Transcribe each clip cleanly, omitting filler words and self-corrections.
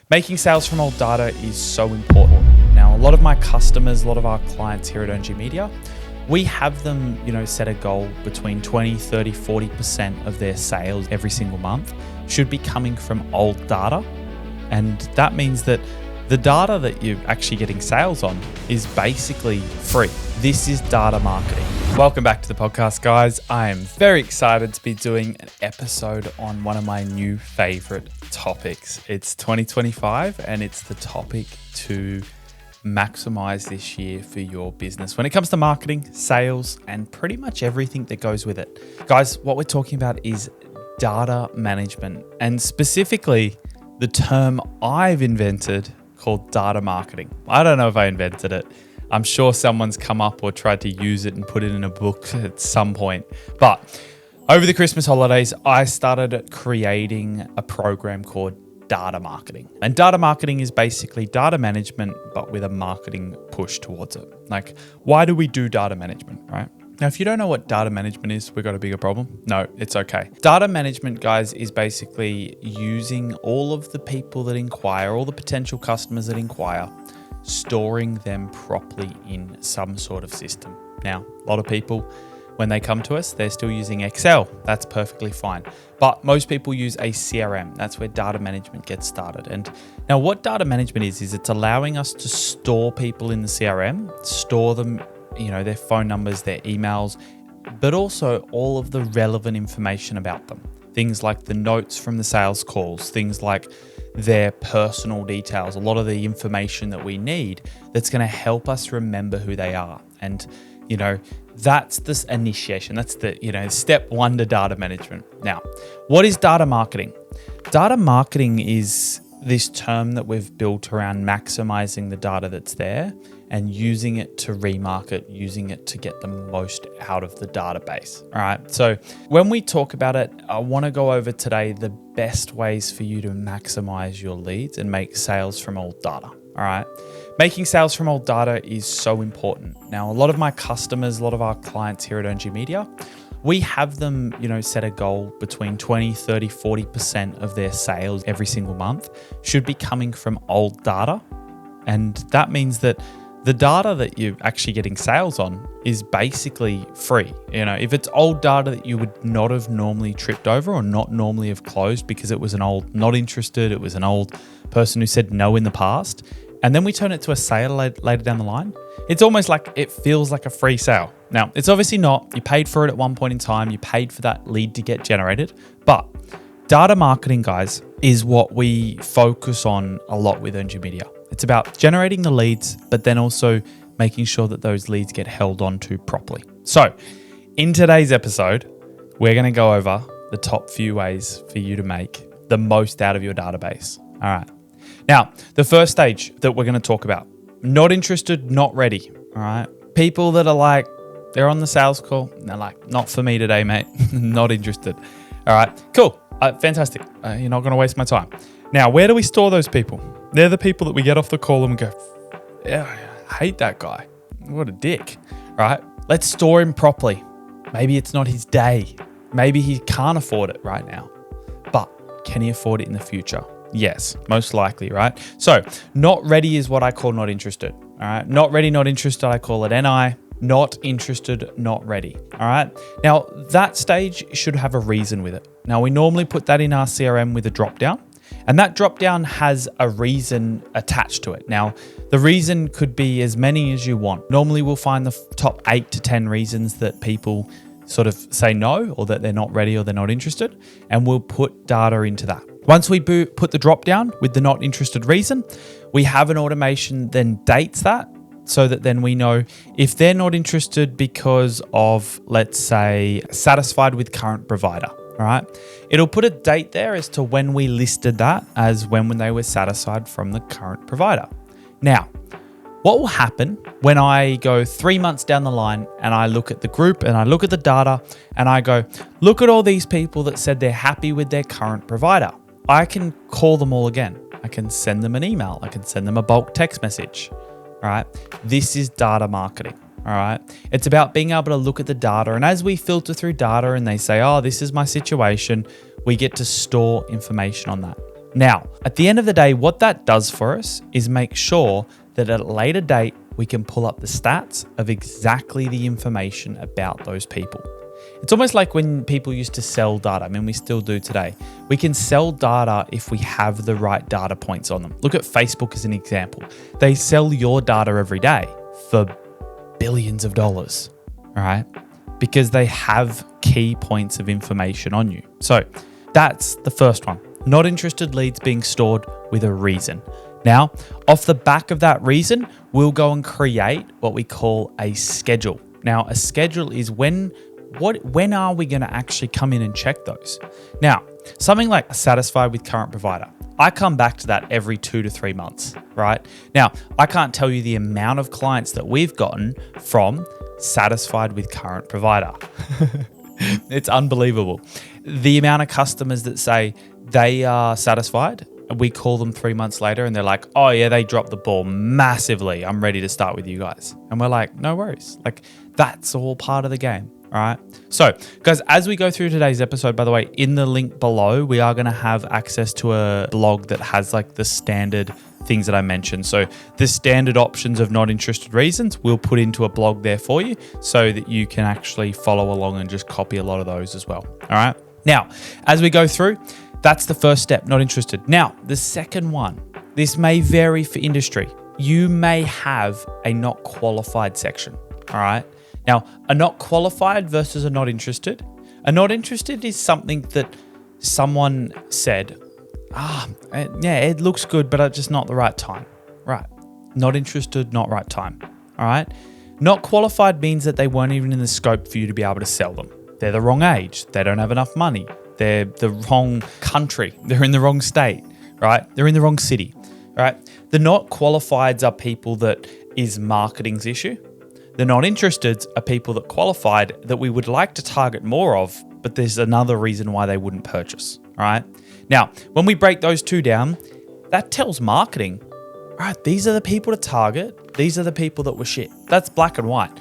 Making sales from old data is so important. Now, a lot of my customers, a lot of our clients here at Earng Media, we have them, set a goal between 20, 30, 40% of their sales every single month should be coming from old data. And that means that the data that you're actually getting sales on is basically free. This is data marketing. Welcome back to the podcast, guys. I am very excited to be doing an episode on one of my new favorite topics. It's 2025 and it's the topic to maximize this year for your business when it comes to marketing, sales, and pretty much everything that goes with it. Guys, what we're talking about is data management, and specifically the term I've invented called data marketing. I don't know if I invented it. I'm sure someone's come up or tried to use it and put it in a book at some point. But over the Christmas holidays, I started creating a program called data marketing. And data marketing is basically data management, but with a marketing push towards it. Like, why do we do data management, right? Now, if you don't know what data management is, we've got a bigger problem. No, it's okay. Data management, guys, is basically using all of the people that inquire, all the potential customers that inquire, storing them properly in some sort of system. Now, a lot of people, when they come to us, they're still using Excel. That's perfectly fine. But most people use a CRM. That's where data management gets started. And now what data management is it's allowing us to store people in the CRM, store them, their phone numbers, their emails, but also all of the relevant information about them. Things like the notes from the sales calls, things like their personal details, a lot of the information that we need that's going to help us remember who they are. And, that's this initiation. That's the, step one to data management. Now, what is data marketing? Data marketing is this term that we've built around maximizing the data that's there and using it to remarket, using it to get the most out of the database. All right. So when we talk about it, I want to go over today the best ways for you to maximize your leads and make sales from old data. All right. Making sales from old data is so important. Now, a lot of my customers, a lot of our clients here at Earng Media, we have them, set a goal between 20, 30, 40% of their sales every single month should be coming from old data. And that means that the data that you're actually getting sales on is basically free. If it's old data that you would not have normally tripped over or not normally have closed because it was an old not interested, it was an old person who said no in the past, and then we turn it to a sale later down the line, it's almost like it feels like a free sale. Now, it's obviously not. You paid for it at one point in time. You paid for that lead to get generated. But data marketing, guys, is what we focus on a lot with Earng Media. It's about generating the leads, but then also making sure that those leads get held onto properly. So in today's episode, we're going to go over the top few ways for you to make the most out of your database. All right. Now, the first stage that we're going to talk about, not interested, not ready. All right. People that are like, they're on the sales call and they're like, not for me today, mate. Not interested. All right. Cool. Fantastic. You're not going to waste my time. Now, where do we store those people? They're the people that we get off the call and we go, yeah, I hate that guy. What a dick, right? Let's store him properly. Maybe it's not his day. Maybe he can't afford it right now, but can he afford it in the future? Yes, most likely, right? So not ready is what I call not interested, all right? Not ready, not interested, I call it NI. Not interested, not ready. All right. Now, that stage should have a reason with it. Now, we normally put that in our CRM with a drop down, and that drop down has a reason attached to it. Now, the reason could be as many as you want. Normally, we'll find the top 8 to 10 reasons that people sort of say no, or that they're not ready or they're not interested, and we'll put data into that. Once we put the drop down with the not interested reason, we have an automation then dates that, so that then we know if they're not interested because of, let's say, satisfied with current provider, all right? It'll put a date there as to when we listed that as when they were satisfied from the current provider. Now, what will happen when I go 3 months down the line and I look at the group and I look at the data and I go, look at all these people that said they're happy with their current provider. I can call them all again. I can send them an email. I can send them a bulk text message. All right. This is data marketing. All right. It's about being able to look at the data. And as we filter through data and they say, oh, this is my situation, we get to store information on that. Now, at the end of the day, what that does for us is make sure that at a later date, we can pull up the stats of exactly the information about those people. It's almost like when people used to sell data. I mean, we still do today. We can sell data if we have the right data points on them. Look at Facebook as an example. They sell your data every day for billions of dollars, all right? Because they have key points of information on you. So that's the first one. Not interested leads being stored with a reason. Now, off the back of that reason, we'll go and create what we call a schedule. Now, a schedule is when are we going to actually come in and check those? Now, something like satisfied with current provider. I come back to that every 2 to 3 months, right? Now, I can't tell you the amount of clients that we've gotten from satisfied with current provider. It's unbelievable. The amount of customers that say they are satisfied, we call them 3 months later and they're like, oh yeah, they dropped the ball massively. I'm ready to start with you guys. And we're like, no worries. Like, that's all part of the game. All right. So, guys, as we go through today's episode, by the way, in the link below, we are going to have access to a blog that has like the standard things that I mentioned. So the standard options of not interested reasons, we'll put into a blog there for you so that you can actually follow along and just copy a lot of those as well. All right. Now, as we go through, that's the first step, not interested. Now, the second one, this may vary for industry. You may have a not qualified section. All right. Now, a not qualified versus a not interested. A not interested is something that someone said, yeah, it looks good, but it's just not the right time. Right. Not interested, not right time. All right. Not qualified means that they weren't even in the scope for you to be able to sell them. They're the wrong age. They don't have enough money. They're the wrong country. They're in the wrong state, right? They're in the wrong city, right? The not qualifieds are people that is marketing's issue. The not interested are people that qualified that we would like to target more of, but there's another reason why they wouldn't purchase, all right? Now, when we break those two down, that tells marketing, all right, these are the people to target. These are the people that were shit. That's black and white.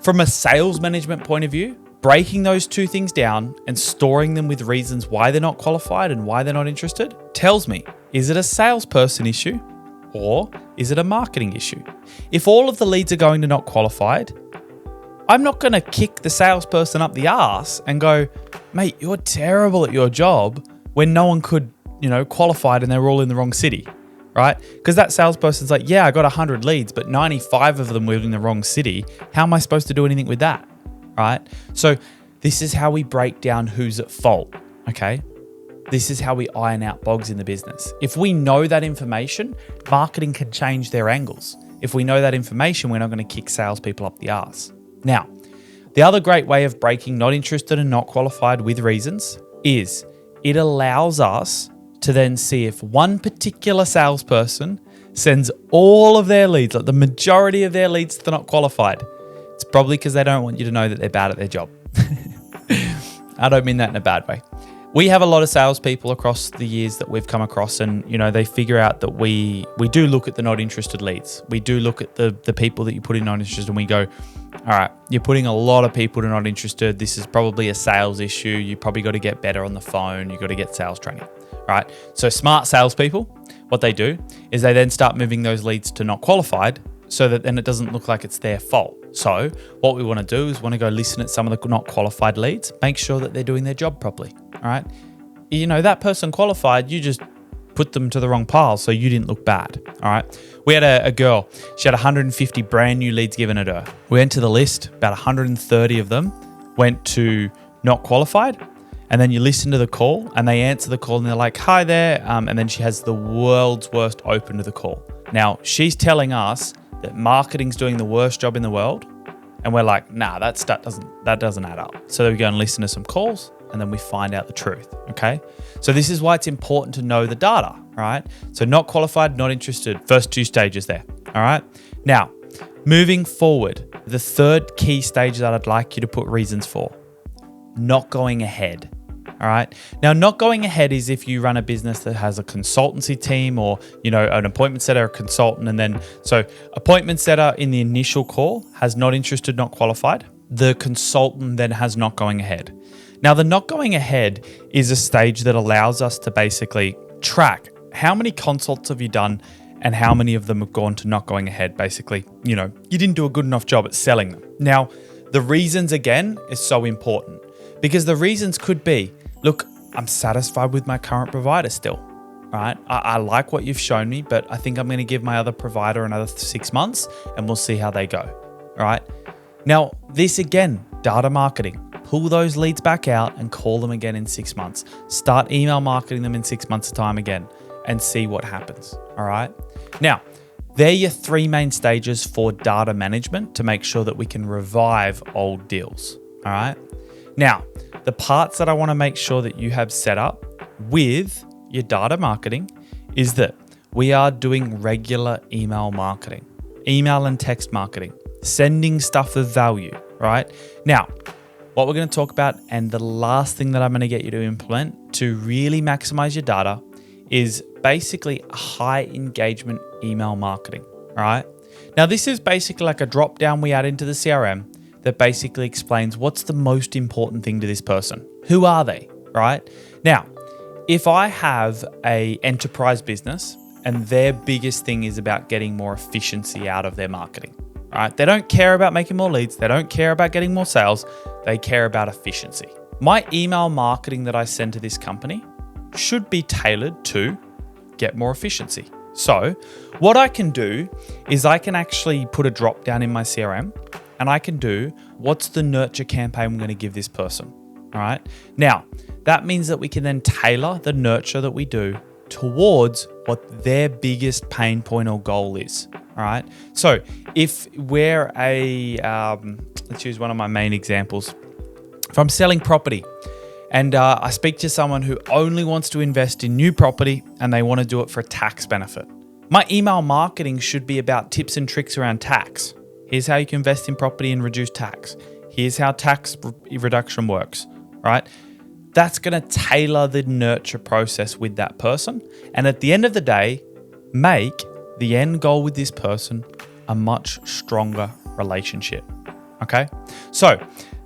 From a sales management point of view, breaking those two things down and storing them with reasons why they're not qualified and why they're not interested tells me, is it a salesperson issue? Or is it a marketing issue? If all of the leads are going to not qualified, I'm not going to kick the salesperson up the arse and go, mate, you're terrible at your job when no one could, qualified and they're all in the wrong city, right? Because that salesperson's like, yeah, I got 100 leads, but 95 of them were in the wrong city. How am I supposed to do anything with that, right? So this is how we break down who's at fault, okay? This is how we iron out bogs in the business. If we know that information, marketing can change their angles. If we know that information, we're not going to kick salespeople up the arse. Now, the other great way of breaking not interested and not qualified with reasons is it allows us to then see if one particular salesperson sends all of their leads, like the majority of their leads to the not qualified. It's probably because they don't want you to know that they're bad at their job. I don't mean that in a bad way. We have a lot of salespeople across the years that we've come across and, they figure out that we do look at the not interested leads. We do look at the people that you put in not interested and we go, all right, you're putting a lot of people to not interested. This is probably a sales issue. You probably got to get better on the phone. You got to get sales training, right? So smart salespeople, what they do is they then start moving those leads to not qualified so that then it doesn't look like it's their fault. So what we want to do is want to go listen at some of the not qualified leads, make sure that they're doing their job properly. All right. That person qualified, you just put them to the wrong pile so you didn't look bad. All right. We had a girl, she had 150 brand new leads given at her. We went to the list, about 130 of them went to not qualified. And then you listen to the call and they answer the call and they're like, hi there. And then she has the world's worst open to the call. Now she's telling us that marketing's doing the worst job in the world. And we're like, nah, that doesn't add up. So we go and listen to some calls and then we find out the truth, okay? So this is why it's important to know the data, right? So not qualified, not interested, first two stages there, all right? Now, moving forward, the third key stage that I'd like you to put reasons for, not going ahead, all right? Now, not going ahead is if you run a business that has a consultancy team or, an appointment setter, a consultant, and then, so appointment setter in the initial call has not interested, not qualified. The consultant then has not going ahead. Now, the not going ahead is a stage that allows us to basically track how many consults have you done and how many of them have gone to not going ahead? Basically, you didn't do a good enough job at selling them. Now, the reasons again is so important because the reasons could be, look, I'm satisfied with my current provider still, right? I like what you've shown me, but I think I'm going to give my other provider another 6 months and we'll see how they go, all right? Now, this again, data marketing. Pull those leads back out and call them again in 6 months. Start email marketing them in 6 months' time again and see what happens, all right? Now, they're your 3 main stages for data management to make sure that we can revive old deals, all right? Now, the parts that I want to make sure that you have set up with your data marketing is that we are doing regular email marketing, email and text marketing, sending stuff of value, right? Now, what we're going to talk about and the last thing that I'm going to get you to implement to really maximize your data is basically high engagement email marketing, all right? Now, this is basically like a drop down we add into the CRM that basically explains what's the most important thing to this person. Who are they, right? Now, if I have a enterprise business and their biggest thing is about getting more efficiency out of their marketing, right? They don't care about making more leads. They don't care about getting more sales. They care about efficiency. My email marketing that I send to this company should be tailored to get more efficiency. So what I can do is I can actually put a drop down in my CRM and I can do what's the nurture campaign I'm going to give this person, all right? Now, that means that we can then tailor the nurture that we do towards what their biggest pain point or goal is, all right? So if we're let's use one of my main examples. If I'm selling property and I speak to someone who only wants to invest in new property and they want to do it for a tax benefit, my email marketing should be about tips and tricks around tax. Here's how you can invest in property and reduce tax. Here's how tax reduction works, right? That's going to tailor the nurture process with that person. And at the end of the day, make the end goal with this person a much stronger relationship, okay? So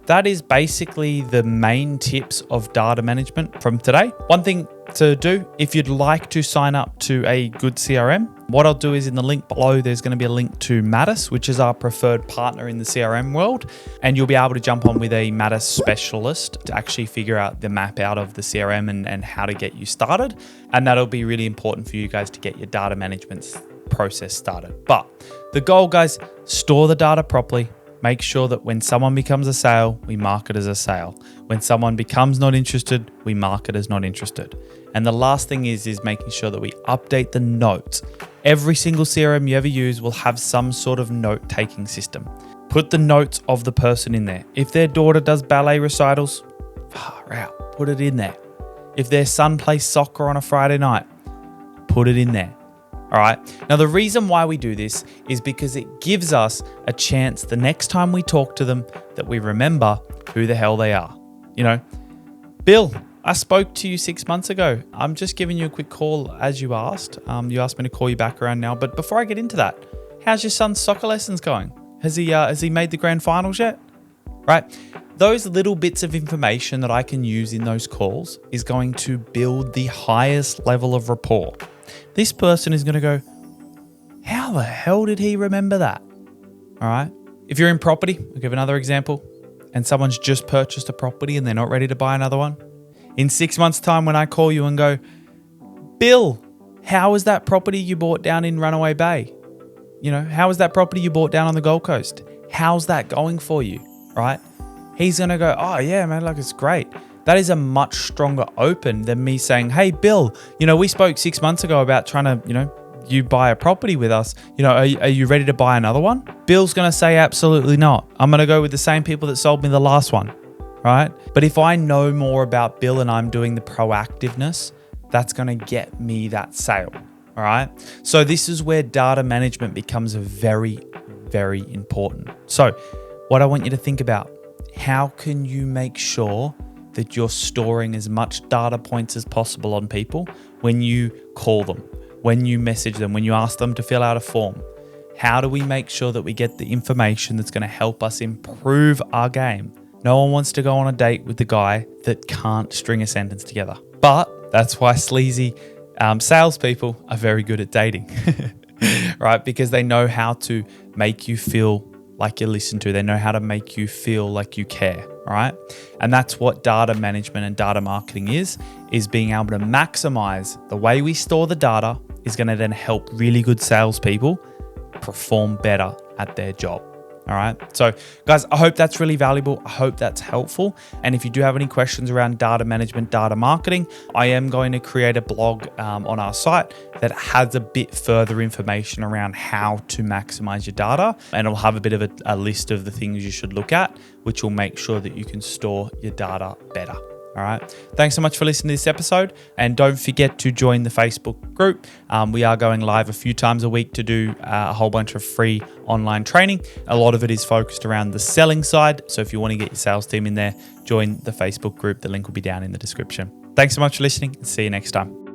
that is basically the main tips of data management from today. One thing to do, if you'd like to sign up to a good CRM, what I'll do is in the link below, there's going to be a link to Mattis, which is our preferred partner in the CRM world. And you'll be able to jump on with a Mattis specialist to actually figure out the map out of the CRM and how to get you started. And that'll be really important for you guys to get your data management process started. But the goal, guys, store the data properly. Make sure that when someone becomes a sale, we mark it as a sale. When someone becomes not interested, we mark it as not interested. And the last thing is making sure that we update the notes. Every single CRM you ever use will have some sort of note-taking system. Put the notes of the person in there. If their daughter does ballet recitals, far out, put it in there. If their son plays soccer on a Friday night, put it in there. All right. Now, the reason why we do this is because it gives us a chance the next time we talk to them that we remember who the hell they are. Bill, I spoke to you 6 months ago. I'm just giving you a quick call as you asked. You asked me to call you back around now. But before I get into that, how's your son's soccer lessons going? Has he made the grand finals yet? Right. Those little bits of information that I can use in those calls is going to build the highest level of rapport. This person is going to go, how the hell did he remember that? All right. If you're in property, I'll give another example, and someone's just purchased a property and they're not ready to buy another one. In 6 months' time, when I call you and go, Bill, how was that property you bought down in Runaway Bay? How was that property you bought down on the Gold Coast? How's that going for you? Right? He's going to go, oh yeah, man, like it's great. That is a much stronger open than me saying, hey, Bill, we spoke 6 months ago about trying to, you buy a property with us. Are you ready to buy another one? Bill's going to say, absolutely not. I'm going to go with the same people that sold me the last one, right? But if I know more about Bill and I'm doing the proactiveness, that's going to get me that sale, all right? So this is where data management becomes very, very important. So what I want you to think about, how can you make sure that you're storing as much data points as possible on people when you call them, when you message them, when you ask them to fill out a form? How do we make sure that we get the information that's going to help us improve our game? No one wants to go on a date with the guy that can't string a sentence together. But that's why sleazy Salespeople are very good at dating, right? Because they know how to make you feel like you're listened to. They know how to make you feel like you care, right? And that's what data management and data marketing is being able to maximize the way we store the data is going to then help really good salespeople perform better at their job. All right. So guys, I hope that's really valuable. I hope that's helpful. And if you do have any questions around data management, data marketing, I am going to create a blog on our site that has a bit further information around how to maximize your data. And it'll have a bit of a list of the things you should look at, which will make sure that you can store your data better. All right. Thanks so much for listening to this episode. And don't forget to join the Facebook group. We are going live a few times a week to do a whole bunch of free online training. A lot of it is focused around the selling side. So if you want to get your sales team in there, join the Facebook group. The link will be down in the description. Thanks so much for listening and see you next time.